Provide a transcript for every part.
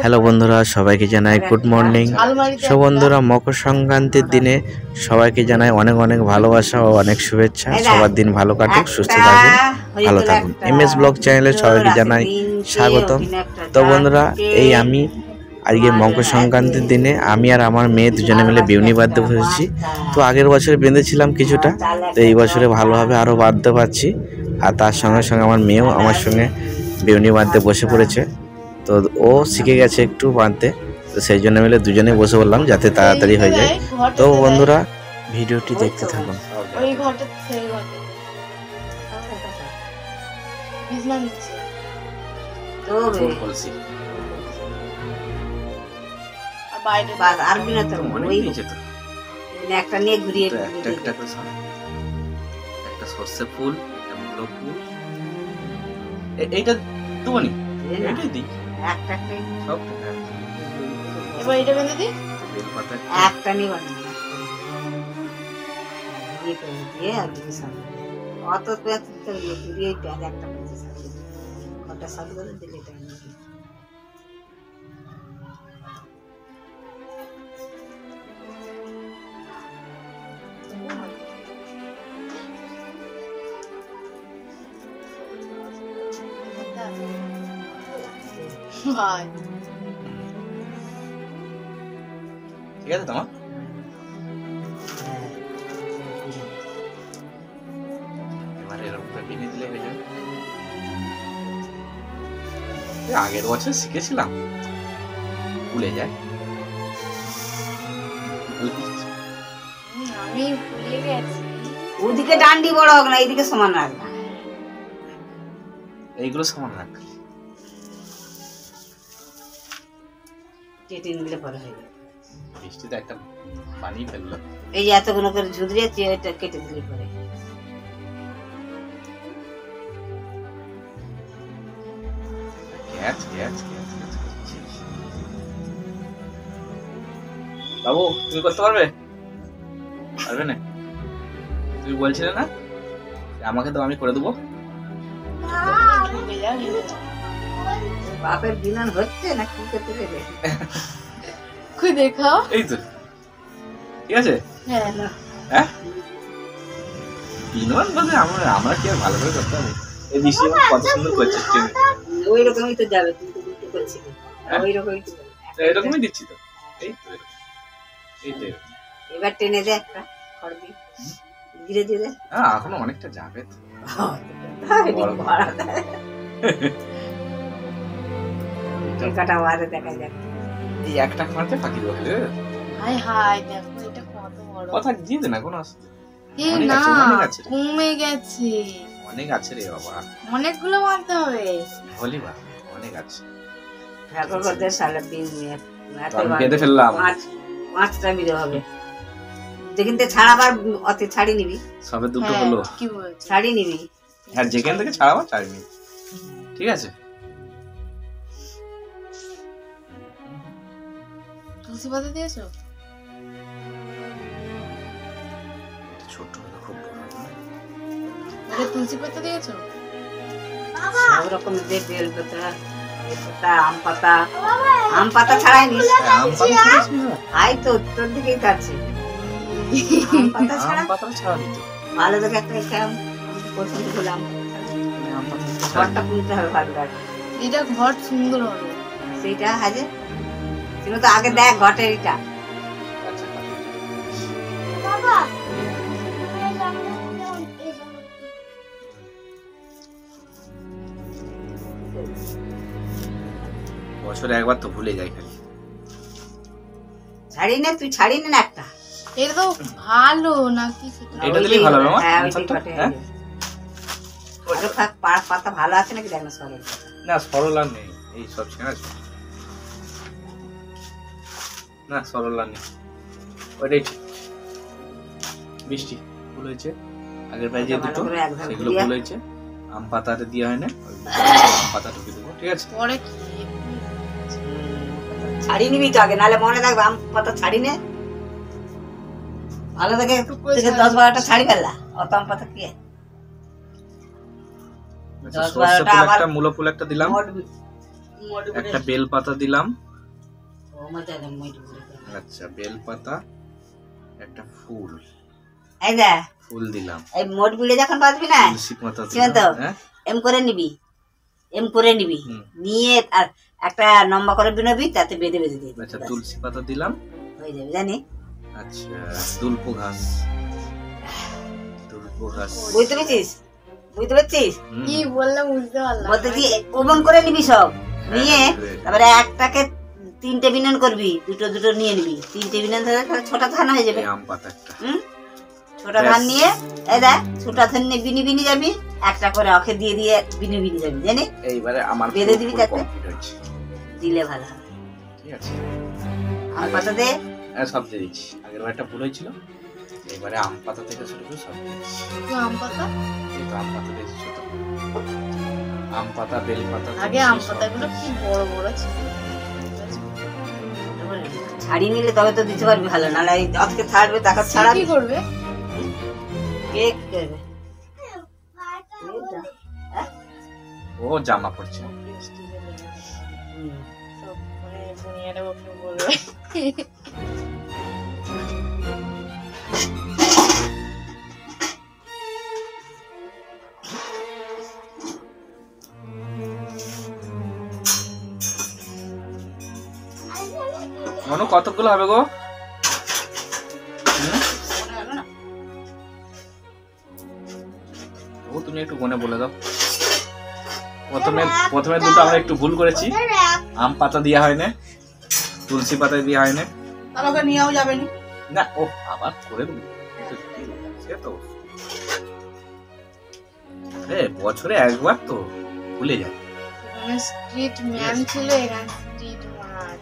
Hello বন্ধুরা, সবাইকে জানাই গুড মর্নিং। সব বন্ধুরা, মকর সংক্রান্তির দিনে সবাইকে জানাই অনেক অনেক ভালোবাসা ও অনেক শুভেচ্ছা। সবার দিন ভালো কাটুক, সুস্থ থাকুন, ভালো থাকুন। এমএস ব্লগ চ্যানেলে সবাইকে জানাই স্বাগতম। তো বন্ধুরা, আমি আজকে মকর সংক্রান্তির দিনে আমি আর আমার মেয়ে দুজনে মিলে বিউনি বাঁধতে বসেছি। তো আগের বছরে বেঁধেছিলাম কিছুটা, তো এই বছরে ভালোভাবে আরও বাঁধতে পারছি। আর তার সঙ্গে সঙ্গে আমার মেয়েও আমার সঙ্গে বিউনি বাঁধতে বসে পড়েছে। তো ও শিখে গেছে একটু বাঁধতে, তো সেই জন্য মিলে দুজনে বসে বললাম যাতে তাড়াতাড়ি হয়ে যায়। তো বন্ধুরা, ভিডিওটি দেখতে থাকুন। একটা নিয়ে ঘুরিয়ে একটা সরষে ফুল, একটা মুলো ফুল, এইটা তোমানি এটাই দিই একটা সব। এবার এটা বেঁধে দিই, একটা নিয়ে বানিয়ে দিয়ে আর দিকে সামনে অত পেঁয়াজ ঘুরিয়ে পেঁয়াজ একটা পেঁয়াজ সাথে কটা সাথে করে দিলে এটা ভাই ঠিক আছে তোমার। এবারে এরকম করে বিনে দিলে হয়ে যাবে। আগের বছর শিখেছিলাম, ভুলে যায়। আমি ভুলে গেছি। ওদিকে ডান্ডি বড় হোক না, এইদিকে সমান রাখবা, এইগুলো সমান রাখ। কেটে নিলে পরে হয়ে যাবে। বৃষ্টিতে একটা পানি ফেললো, এই যে এতগুলো করে ঝুঁকড়িয়ে এটা কেটে দিলে পরে বাবু তুমি করতে পারবে? পারবে না? তুমি বলছিলে না আমাকে তো আমি করে দেবো। বাপের বিনান হচ্ছে না কি করতে দেবে? কই দেখাও। এই তো ঠিক আছে। হ্যাঁ হ্যাঁ, বিনোদন বলতে আমরা কি আর ভালো করে করতে হবে? এই বৃষ্টি কত সুন্দর করছে, ওই রকমই তো যাবে, তুমি তো বুঝতে পারছিস ওই রকমই তো এরকমই দিচ্ছি তো। এই তো এই তো এবার টেনে দে একটা খড় দিয়ে ধীরে ধীরে। হ্যাঁ, এখনো অনেকটা যাবে তো। কাটা মারে দেখা যাক। এই একটা খাঁড়তে ফাঁকি দেবো। হাই হাই, দেখো এটা কত বড়। কথা দিয়ে দে না, কোনো অসুবিধা এই না, কমে গেছে অনেক আছে রে বাবা, অনেকগুলো মারতে হবে। বলি বা অনেক আছে। ঠাকুর করতে সালে 3 মিনিট আমি বেঁধে ফেললাম। 5টা মিলে হবে যেখান থেকে ছাড়াবার অতি ছাড়ি নিবি, সবে দুটো হলো। কি বলছিস? ছাড়ি নিবি আর যেখান থেকে ছাড়াবা ছাড়ি নিবি, ঠিক আছে? তুলসী পাতা দিয়েছো? ছোট হলো, খুব বড় এটা তুলসী পাতা দিয়েছো? সব রকম দিয়ে বেল পাতা, আম পাতা ছাড়াই নিস। আই তো তোর দিকেই কাছে আম পাতা ছাড়া, ভালো দেখে একটা পছন্দ করলাম। ঘরটা পুনতে হবে ভালো লাগে, এটা ঘর সুন্দর হবে সেইটা হাজে তুমি তো আগে দেখ ঘটের এটা। বছরে একবার তো ভুলে যাই খালি। ছাড়ি নে, তুই ছাড়ি নে না একটা। এটা তো ভালো নাকি? এটা দিলেই ভালো হবে। হ্যাঁ, ওইটা থাক। পাতা ভালো আছে নাকি দেখ না, সরল না, সরল আর নেই, এই সব ছেঁড়া আছে না, সরল আর নেই। ওইটাই ঠিক। বৃষ্টি ফুল হয়েছে, আগের প্রায় যে দুটো সেগুলো ফুল হয়েছে। আম পাতাটা দিয়ে হয় না, আম পাতা ঢুকে দেবো, ঠিক আছে? পরে ছাড়ি নিবি তো আগে, নাহলে মনে থাকবে আম পাতা ছাড়ি নে ভালো দেখে 10-12টা ছাড়ি ফেললা, অত আম পাতা কি? 10-12টা আবার মূলো ফুল একটা দিলাম। একটা বেল পাতা দিলাম। ও মজা না মই করে। আচ্ছা বেল পাতা, একটা ফুল, এই দে ফুল দিলাম। এই মোট বিলে যখন বাজবি না তুলসী পাতা সীমান্ত দিলাম। হ্যাঁ এম করে নিবি, এম করে নিবি, নিয়ে আর একটা লম্বা করে বিনবি, তাতে বেঁধে বেঁধে দিবি। আচ্ছা তুলসী পাতা দিলাম, হয়ে যাবে জানি। আচ্ছা দুল্প ঘাস, দুল্প ঘাস বুঝতে পেরেছিস? বুঝতে পারছিস? কি বললাম বুঝতে পারলাম বলতে কি ওবন করে নিবি সব নিয়ে, তারপরে একটাকে 3টে বিনন করবি, দুটো দুটো নিয়ে নিবি, 3টে বিনন ধরে ছোটা ধান হয়ে যাবে। আম পাতা একটা, ছোটা ধান নিয়ে এই দেখ ছোটা ধান নিয়ে বিনি বিনি যাবি, একটা করে অখে দিয়ে দিয়ে বিনি বিনি যাবি জানি। এইবারে আমার বেঁধে দিবি তাতে, কমপ্লিট হচ্ছে। দিলে ভালো হবে। ঠিক আছে আম পাতা দে, হ্যাঁ সব দিয়ে দিচ্ছি। আগের একটা ভুল হয়েছিল, এবারে আম পাতা থেকে শুরু করে সব দিয়ে দিচ্ছি। তুই আম পাতা এই তো আম পাতা দিয়েছি, ছোট আম পাতা, বেল পাতা, আগে আম পাতাগুলো কি বড় বড় ছিল। ছাড়িয়ে নিলে তবে তো দিতে পারবি ভালো, নাহলে আজকে ছাড়বে টাকা ছাড়া কি করবে? কে কি করবে? ও জামা পড়ছে। সব মানে বুনিয়াটা ওকে বলবে। মনু কতগুলো হবে গো? ও তুমি একটু গুনে বলে দাও। প্রথমে দুটো আমরা একটু ভুল করেছি, আম পাতা দেওয়া হয় না, তুলসী পাতা দেওয়া হয় না। আমাকে নিয়েও যাবে না ও আবার করে দেবো সে তো, বছরে একবার তো ভুলে যায়। স্ট্রিট ম্যান ছিল, এখানে স্ট্রিট মার।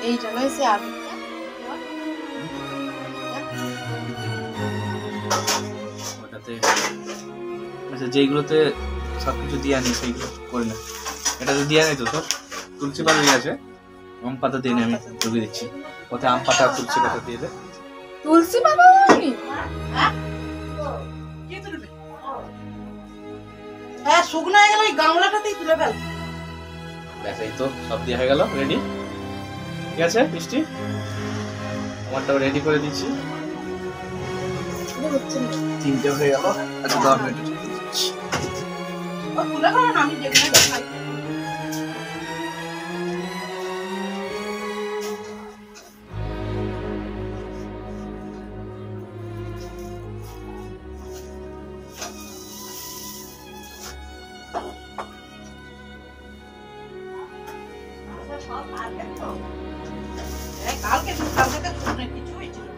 এইটা নয় সে আলুটা। ওটাতে আচ্ছা যেইগুলোতে সবকিছু দিয়ে আনি সেইগুলো করে না, এটাতে দিয়ে আনি তো তোর তুলসী পাতা দিয়ে আছে, আম পাতা দিয়ে আমি ঢুকে দিচ্ছি। ওতে আম পাতা আর তুলসী পাতা দিয়ে দে। তুলসী পাতা আমি হ্যাঁ শুকনো হয়ে গেল, ওই গামলাটাতেই তুলে ফেল। ব্যাস এই তো সব দিয়ে হয়ে গেল, রেডি। ঠিক আছে মিষ্টি, আমারটাও রেডি করে দিচ্ছি। 3টে হয়ে গেল। আচ্ছা 10 মিনিট তুলে ফেলো না, আমি যেখানে দেখাই। কালকে কিছু হয়েছিল।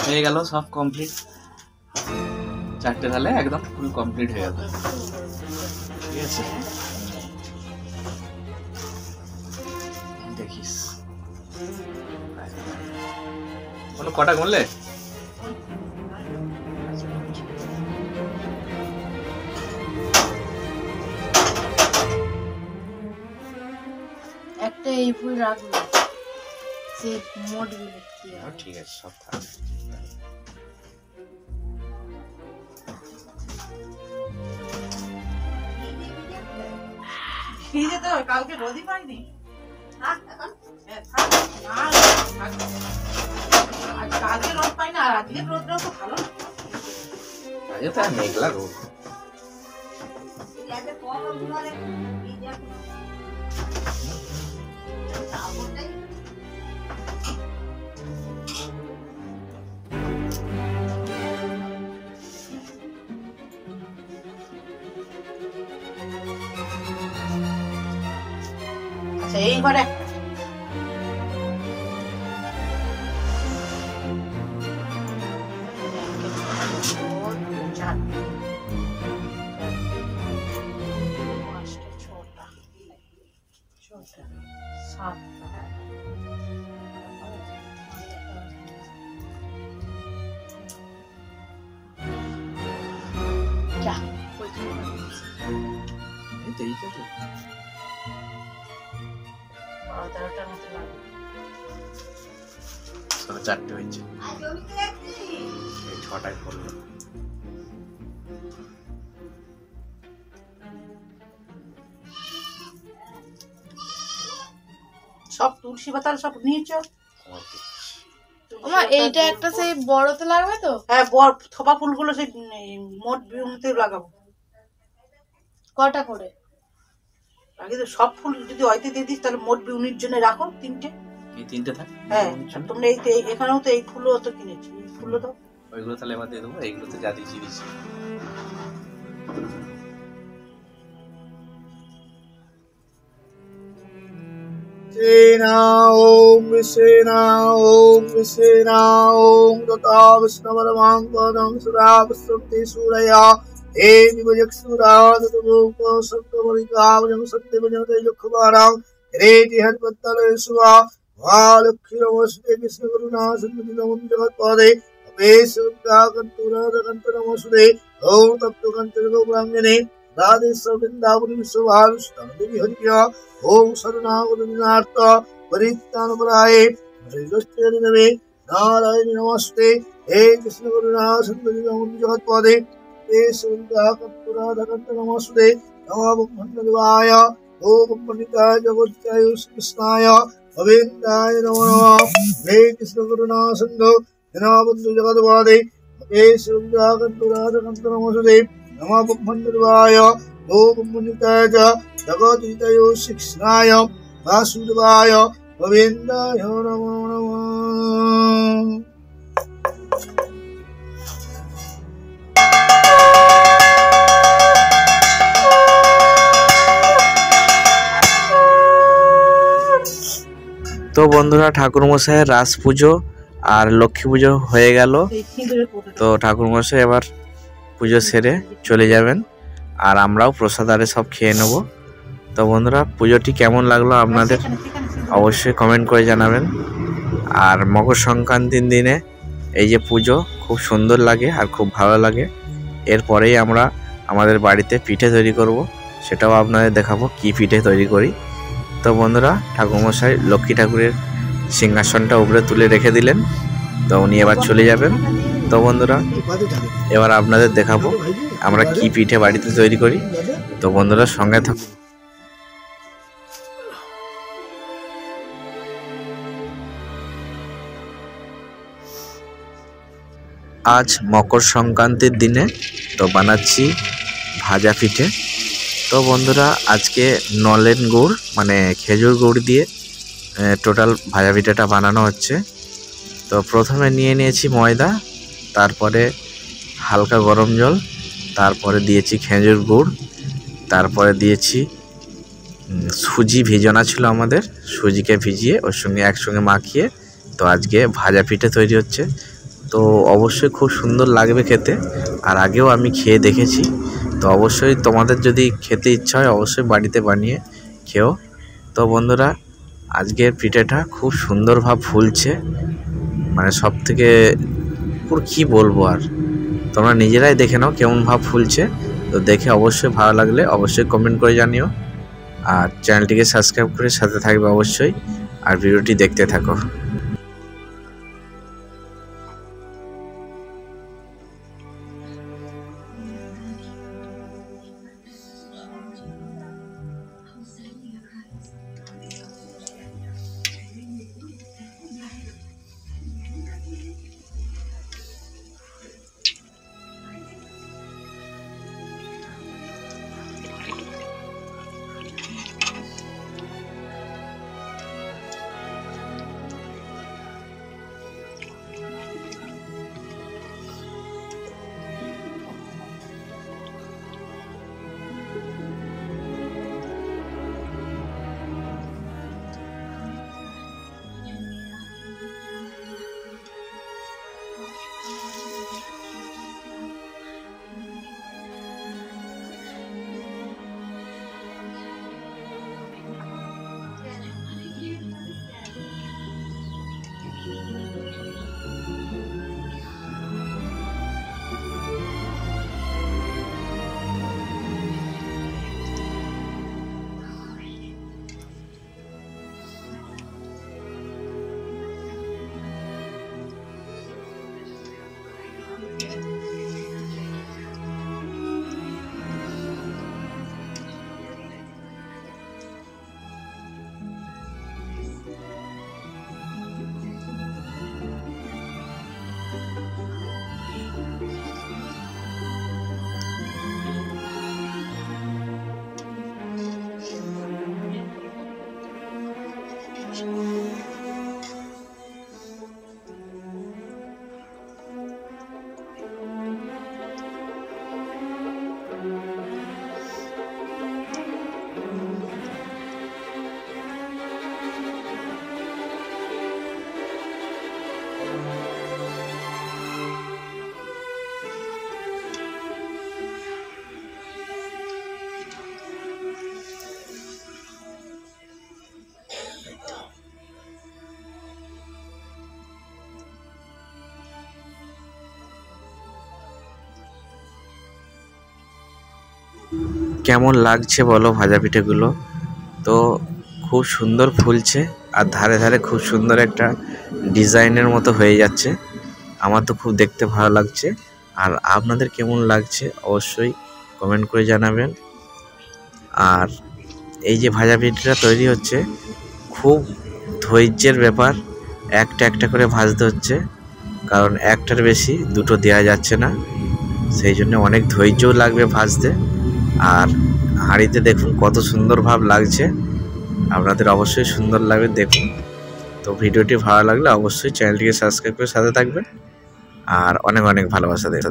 হয়ে গেল সব কমপ্লিট। 4টে ঢালে একদম ফুল কমপ্লিট হয়ে গেল। ঠিক আছে দেখিস কোনো কটা গুনলে? একটা এই ফুল রাখবো, সেই মোট বিরক্তি। ঠিক আছে সব থাক। কালকে রোদই পাইনি, কালকে রোদ পাই না, আর আজকে রোদটাও তো ভালো না। আজকে তো মেঘলা রোদ। এই ঘরে চারটে, পাঁচটা, ছটা, সাতটা, যা, বারো তেরোটার মতো লাগবে। 4টে হয়েছে, এই 6টায় পড়লো। সব তুলসী পাতা সব নিয়েছো? আমার এইটা একটা সেই বড়তে লাগবে তো? হ্যাঁ, বড় থোপা ফুলগুলো সেই মোট বিউনিতে লাগাবো। কটা করে? আগে তো সব ফুল যদি হয়তো দিয়ে দিস তাহলে মোট বিউনির জন্য রাখো 3টে। এই 3টে থাক। হ্যাঁ, তোমরা এই এখানেও তো এই ফুলও তো কিনেছি, এই ফুলও তো ওইগুলো তাহলে এবার দিয়ে দেবো, এইগুলোতে যা দিয়েছি দিচ্ছি। सेना ओम विसेना ओम विसेना ओम तथा विष्णुवरमां पदं सुरा वसन्ति सूरया हे दिवजक्षुरा ततोको सप्तमरिकावजं सत्यवजं तेजोखमारां रेति हरिपत्तले सुवा महालक्ष्मी नमस्ते कृष्णकरुणा सन्निधिं जगत्पदे अपेशुद्धाकन्तुरादकन्तनमसुदे ओम तप्तकन्तर्गोब्राह्मणे राधेश्वर वृंदावन विश्वभानुष्ठान देवी हरिया ओम शरणागतनाथ परित्राणपराय श्रीकृष्णे नारायण नमस्ते हे कृष्ण करुणा सिंधु जगत्पदे हे सुंदरकन्तुराधकन्त नमस्ते नमो ब्रह्मण्डदेवाय ओम पंडिताय जगत्याय कृष्णाय गोविन्दाय नमो नमः हे कृष्ण करुणा सिंधु दीनबन्धु जगत्पदे हे सुंदरकन्तुराधकन्त नमस्ते नमो ब्रह्मण्डदेवाय ओम पंडिताय जगदीताय कृष्णाय वासुदेवाय गोविन्दाय नमो नमः। তো বন্ধুরা, ঠাকুরমশাইয়ের রাস পুজো আর লক্ষ্মী পুজো হয়ে গেল। তো ঠাকুরমশাই এবার পুজো সেরে চলে যাবেন, আর আমরাও প্রসাদ আরে সব খেয়ে নেব। তো বন্ধুরা, পুজোটি কেমন লাগলো আপনাদের অবশ্যই কমেন্ট করে জানাবেন। আর মকর সংক্রান্তির দিনে এই যে পুজো খুব সুন্দর লাগে আর খুব ভালো লাগে। এরপরেই আমরা আমাদের বাড়িতে পিঠে তৈরি করব, সেটাও আপনাদের দেখাবো কি পিঠে তৈরি করি। তো বন্ধুরা, ঠাকুরমশাই লক্ষ্মী ঠাকুরের সিংহাসনটা উপরে তুলে রেখে দিলেন, তো উনি এবার চলে যাবেন। তো বন্ধুরা, এবার আপনাদের দেখাবো আমরা কি পিঠে বাড়িতে তৈরি করি। তো বন্ধুরা, সঙ্গে থাকুন। আজ মকর সংক্রান্তির দিনে তো বানাচ্ছি ভাজা পিঠে। তো বন্ধুরা, আজকে নলেন গুড় মানে খেজুর গুড় দিয়ে টোটাল ভাজা পিঠাটা বানানো হচ্ছে। তো প্রথমে নিয়ে নিয়েছি ময়দা, তারপরে হালকা গরম জল, তারপরে দিয়েছি খেজুর গুড়, তারপরে দিয়েছি সুজি ভিজানো ছিল আমাদের, সুজিকে ভিজিয়ে ওর সঙ্গে একসঙ্গে মাখিয়ে তো আজকে ভাজা পিঠে তৈরি হচ্ছে। তো অবশ্যই খুব সুন্দর লাগবে খেতে, আর আগেও আমি খেয়ে দেখেছি। তো অবশ্যই তোমাদের যদি খেতে ইচ্ছা হয় অবশ্যই বাড়িতে বানিয়ে খেও। তো বন্ধুরা, আজকের পিঠেটা খুব সুন্দরভাবে ফুলছে, মানে সব থেকে পুরো কী বলবো, আর তোমরা নিজেরাই দেখে নাও কেমন ভাব ফুলছে। তো দেখে অবশ্যই ভালো লাগলে অবশ্যই কমেন্ট করে জানিও, আর চ্যানেলটিকে সাবস্ক্রাইব করে সাথে থাকবে অবশ্যই, আর ভিডিওটি দেখতে থাকো। কেমন লাগছে বলো ভাজা পিঠেগুলো? তো খুব সুন্দর ফুলছে আর ধারে ধারে খুব সুন্দর একটা ডিজাইনের মতো হয়ে যাচ্ছে। আমার তো খুব দেখতে ভালো লাগছে। আর আপনাদের কেমন লাগছে অবশ্যই কমেন্ট করে জানাবেন। আর এই যে ভাজা পিঠেটা তৈরি হচ্ছে খুব ধৈর্যের ব্যাপার, একটা একটা করে ভাজতে হচ্ছে, কারণ একটার বেশি দুটো দেওয়া যাচ্ছে না, সেই জন্য অনেক ধৈর্যও লাগবে ভাজতে। আর হাঁড়িতে দেখুন কত সুন্দর ভাব লাগছে, আপনাদের অবশ্যই সুন্দর লাগবে দেখুন। তো ভিডিওটি ভালো লাগলে অবশ্যই চ্যানেলটিকে সাবস্ক্রাইব করে সাথে থাকবেন আর অনেক অনেক ভালোবাসা দেবেন।